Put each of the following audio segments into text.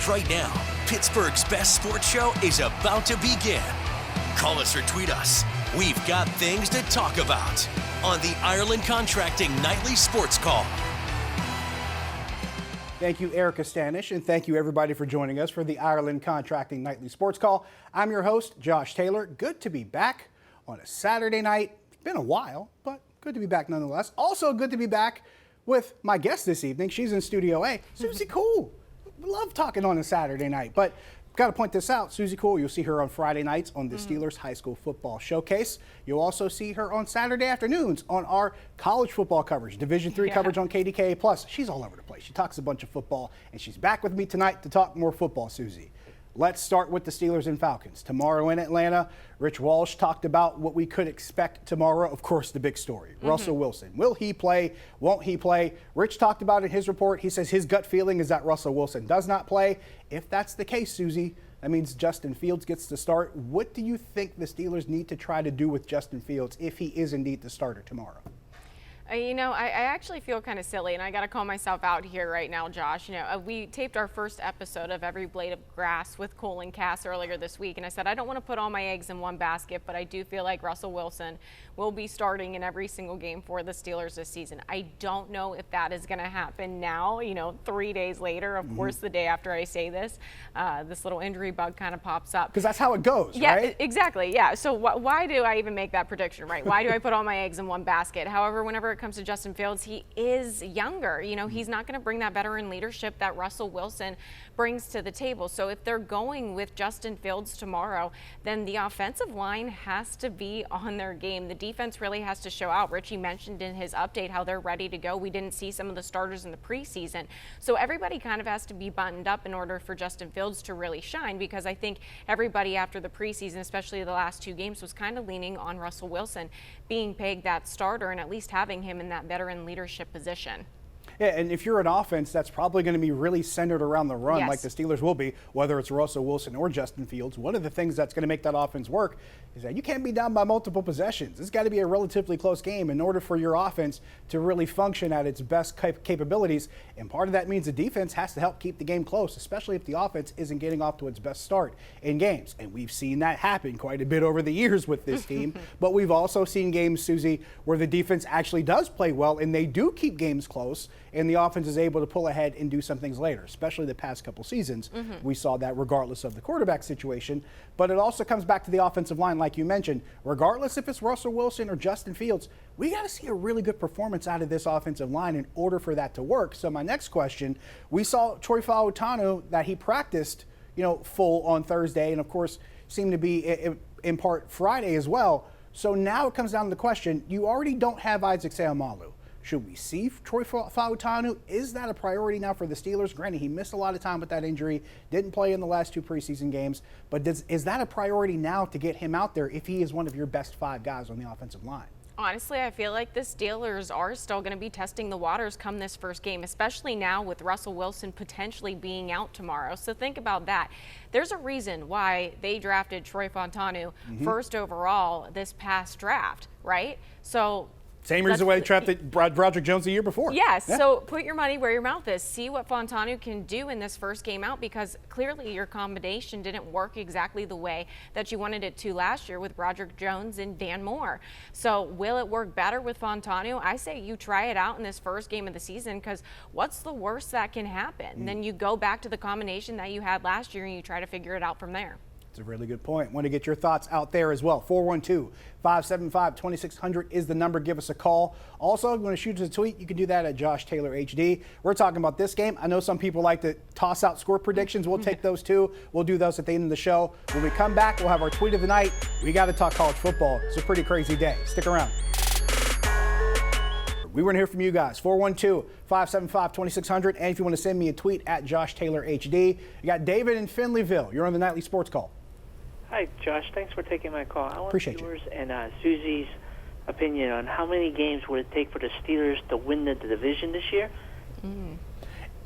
Right now, Pittsburgh's best sports show is about to begin. Call us or tweet us. We've got things to talk about on the Ireland Contracting Nightly Sports Call. Thank you, Erica Stanish, and thank you, everybody, for joining us for the Ireland Contracting Nightly Sports Call. I'm your host, Josh Taylor. Good to be back on a Saturday night. It's been a while, but good to be back nonetheless. Also good to be back with my guest this evening. She's in Studio A, Suzie Cool. Love talking on a Saturday night, but got to point this out. Suzie Cool, you'll see her on Friday nights on the Steelers High School Football Showcase. You'll also see her on Saturday afternoons on our college football coverage, Division III coverage on KDKA+. She's all over the place. She talks a bunch of football, and she's back with me tonight to talk more football, Suzie. Let's start with the Steelers and Falcons. Tomorrow in Atlanta, Rich Walsh talked about what we could expect tomorrow. Of course, the big story, Russell Wilson. Will he play? Won't he play? Rich talked about in his report. He says his gut feeling is that Russell Wilson does not play. If that's the case, Suzie, that means Justin Fields gets to start. What do you think the Steelers need to try to do with Justin Fields if he is indeed the starter tomorrow? You know, I actually feel kind of silly, and I got to call myself out here right now, Josh. You know, we taped our first episode of Every Blade of Grass with Cole and Cass earlier this week, and I said I don't want to put all my eggs in one basket, but I do feel like Russell Wilson will be starting in every single game for the Steelers this season. I don't know if that is going to happen now, you know, 3 days later. Of course, the day after I say this, this little injury bug kind of pops up. Because that's how it goes, yeah, right? Exactly, yeah. So why do I even make that prediction, right? Why do I put all my eggs in one basket? However, whenever it comes to Justin Fields, he is younger. You know, he's not going to bring that veteran leadership that Russell Wilson brings to the table. So if they're going with Justin Fields tomorrow, then the offensive line has to be on their game. The defense really has to show out. Richie mentioned in his update how they're ready to go. We didn't see some of the starters in the preseason. So everybody kind of has to be buttoned up in order for Justin Fields to really shine, because I think everybody after the preseason, especially the last two games, was kind of leaning on Russell Wilson being pegged that starter and at least having him in that veteran leadership position. Yeah, and if you're an offense that's probably going to be really centered around the run, Yes. like the Steelers will be, whether it's Russell Wilson or Justin Fields, one of the things that's going to make that offense work is that you can't be down by multiple possessions. It's got to be a relatively close game in order for your offense to really function at its best capabilities. And part of that means the defense has to help keep the game close, especially if the offense isn't getting off to its best start in games. And we've seen that happen quite a bit over the years with this team. But we've also seen games, Suzie, where the defense actually does play well and they do keep games close, and the offense is able to pull ahead and do some things later, especially the past couple seasons. We saw that regardless of the quarterback situation. But it also comes back to the offensive line, like you mentioned. Regardless if it's Russell Wilson or Justin Fields, we got to see a really good performance out of this offensive line in order for that to work. So my next question, we saw Troy Fautanu that he practiced, you know, full on Thursday, and of course seemed to be in part Friday as well. So now it comes down to the question, you already don't have Isaac Seumalo. Should we see Troy Fautanu? Is that a priority now for the Steelers? Granted, he missed a lot of time with that injury, didn't play in the last two preseason games, but is that a priority now to get him out there if he is one of your best five guys on the offensive line? Honestly, I feel like the Steelers are still going to be testing the waters come this first game, especially now with Russell Wilson potentially being out tomorrow. So think about that. There's a reason why they drafted Troy Fautanu first overall this past draft, right? So same reason why they drafted Broderick Jones the year before. Yes, yeah. So put your money where your mouth is. See what Fautanu can do in this first game out, because clearly your combination didn't work exactly the way that you wanted it to last year with Broderick Jones and Dan Moore. So will it work better with Fautanu? I say you try it out in this first game of the season, because what's the worst that can happen? Then you go back to the combination that you had last year and you try to figure it out from there. It's a really good point. Want to get your thoughts out there as well. 412-575-2600 is the number. Give us a call. Also, if you want to shoot us a tweet, you can do that at Josh Taylor HD. We're talking about this game. I know some people like to toss out score predictions. We'll take those too. We'll do those at the end of the show. When we come back, we'll have our tweet of the night. We got to talk college football. It's a pretty crazy day. Stick around. We want to hear from you guys. 412-575-2600. And if you want to send me a tweet at Josh Taylor HD. You got David in Finleyville. You're on the Nightly Sports Call. Hi, Josh. Thanks for taking my call. I want Appreciate yours and Suzie's opinion on how many games would it take for the Steelers to win the division this year?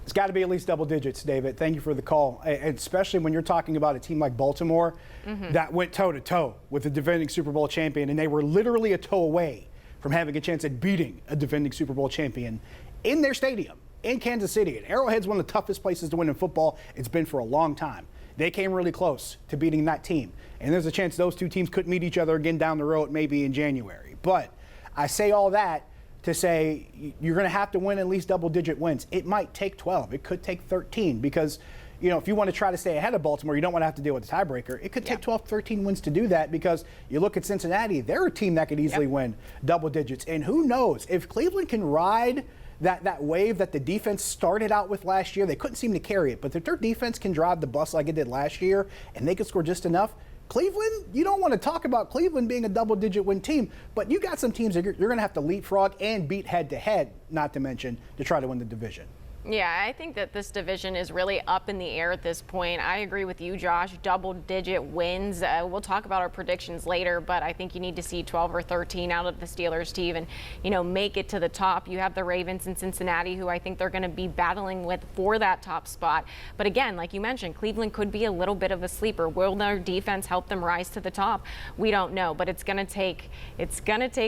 It's got to be at least double digits, David. Thank you for the call. And especially when you're talking about a team like Baltimore that went toe-to-toe with the defending Super Bowl champion, and they were literally a toe away from having a chance at beating a defending Super Bowl champion in their stadium. in Kansas City. And Arrowhead's one of the toughest places to win in football. It's been for a long time. They came really close to beating that team. And there's a chance those two teams could meet each other again down the road, maybe in January. But I say all that to say you're going to have to win at least double-digit wins. It might take 12. It could take 13 because, you know, if you want to try to stay ahead of Baltimore, you don't want to have to deal with the tiebreaker. It could take 12, 13 wins to do that because you look at Cincinnati, they're a team that could easily win double digits. And who knows, if Cleveland can ride that wave that the defense started out with last year, they couldn't seem to carry it. But if their defense can drive the bus like it did last year and they can score just enough, Cleveland, you don't want to talk about Cleveland being a double-digit win team, but you got some teams that you're going to have to leapfrog and beat head-to-head, not to mention, to try to win the division. Yeah, I think that this division is really up in the air at this point. I agree with you, Josh. Double-digit wins. We'll talk about our predictions later, but I think you need to see 12 or 13 out of the Steelers team and, you know, make it to the top. You have the Ravens and Cincinnati, who I think they're going to be battling with for that top spot. But again, like you mentioned, Cleveland could be a little bit of a sleeper. Will their defense help them rise to the top? We don't know, but it's going to take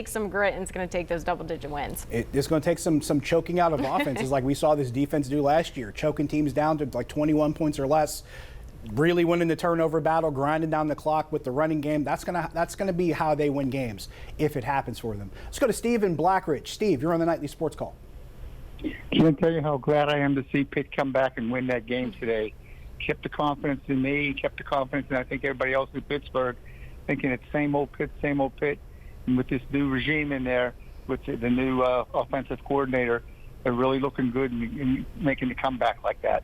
some grit, and it's going to take those double-digit wins. It's going to take some choking out of offenses like we saw this defense do last year, choking teams down to like 21 points or less, really winning the turnover battle, grinding down the clock with the running game. That's gonna be how they win games if it happens for them. Let's go to Steve in Blackridge. Steve, you're on the Nightly Sports Call. Can't tell you how glad I am to see Pitt come back and win that game today. Kept the confidence in me, kept the confidence in I think everybody else in Pittsburgh, thinking it's same old Pitt. And with this new regime in there, with the new offensive coordinator, they're really looking good and making the comeback like that.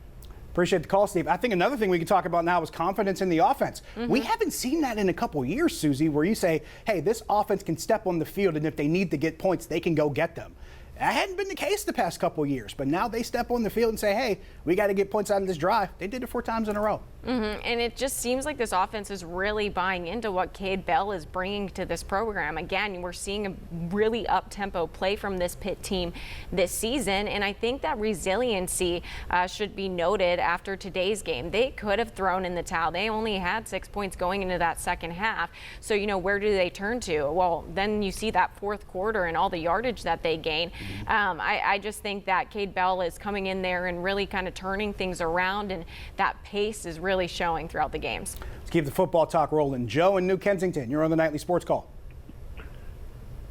Appreciate the call, Steve. I think another thing we can talk about now is confidence in the offense. We haven't seen that in a couple years, Suzie, where you say, hey, this offense can step on the field, and if they need to get points, they can go get them. That hadn't been the case the past couple of years, but now they step on the field and say, hey, we got to get points out of this drive. They did it 4 times in a row. And it just seems like this offense is really buying into what Cade Bell is bringing to this program. Again, we're seeing a really up-tempo play from this Pitt team this season, and I think that resiliency should be noted after today's game. They could have thrown in the towel. They only had 6 points going into that second half. So, you know, where do they turn to? Well, then you see that fourth quarter and all the yardage that they gain. I just think that Cade Bell is coming in there and really kind of turning things around, and that pace is really showing throughout the games. Let's keep the football talk rolling. Joe in New Kensington, you're on the Nightly Sports Call.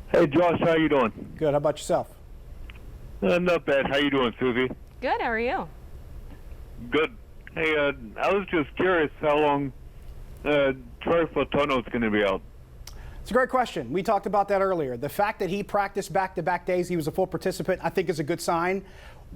Hey, Josh, how you doing? Good. How about yourself? Not bad. How you doing, Suzie? Good. How are you? Good. Hey, I was just curious how long Troy Flatano's going to be out. It's a great question. We talked about that earlier. The fact that he practiced back-to-back days, he was a full participant, I think is a good sign.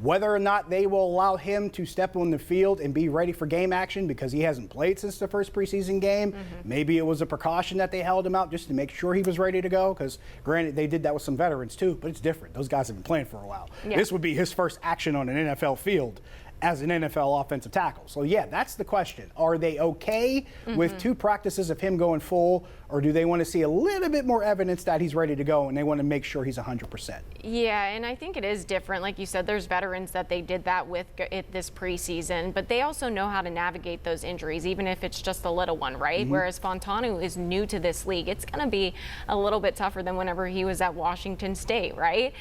Whether or not they will allow him to step on the field and be ready for game action because he hasn't played since the first preseason game, maybe it was a precaution that they held him out just to make sure he was ready to go, because granted, they did that with some veterans too, but it's different. Those guys have been playing for a while. Yeah. This would be his first action on an NFL field as an NFL offensive tackle. So, yeah, that's the question. Are they okay with 2 practices of him going full, or do they want to see a little bit more evidence that he's ready to go and they want to make sure he's 100%? Yeah, and I think it is different. Like you said, there's veterans that they did that with this preseason, but they also know how to navigate those injuries, even if it's just a little one, right? Whereas Fontanu is new to this league. It's going to be a little bit tougher than whenever he was at Washington State, right?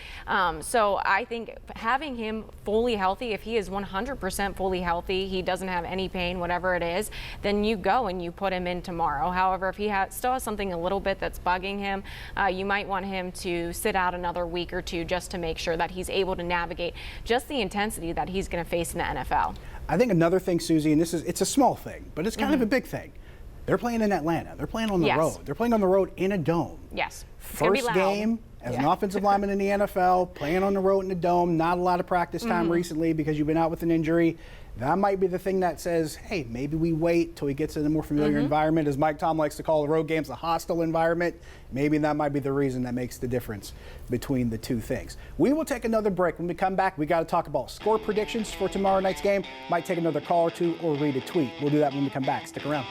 So I think having him fully healthy, if he is 100% fully healthy, he doesn't have any pain, whatever it is, then you go and you put him in tomorrow. However, if he still has something a little bit that's bugging him, you might want him to sit out another week or two just to make sure that he's able to navigate just the intensity that he's going to face in the NFL. I think another thing, Suzie, and it's a small thing, but it's kind of a big thing. They're playing in Atlanta. They're playing on the road. They're playing on the road in a dome. Yes. First game as an offensive lineman in the NFL, playing on the road in a dome, not a lot of practice time recently because you've been out with an injury. That might be the thing that says, hey, maybe we wait till he gets in a more familiar environment. As Mike Tom likes to call the road games, a hostile environment. Maybe that might be the reason that makes the difference between the two things. We will take another break. When we come back, we got to talk about score predictions for tomorrow night's game. Might take another call or two or read a tweet. We'll do that when we come back. Stick around.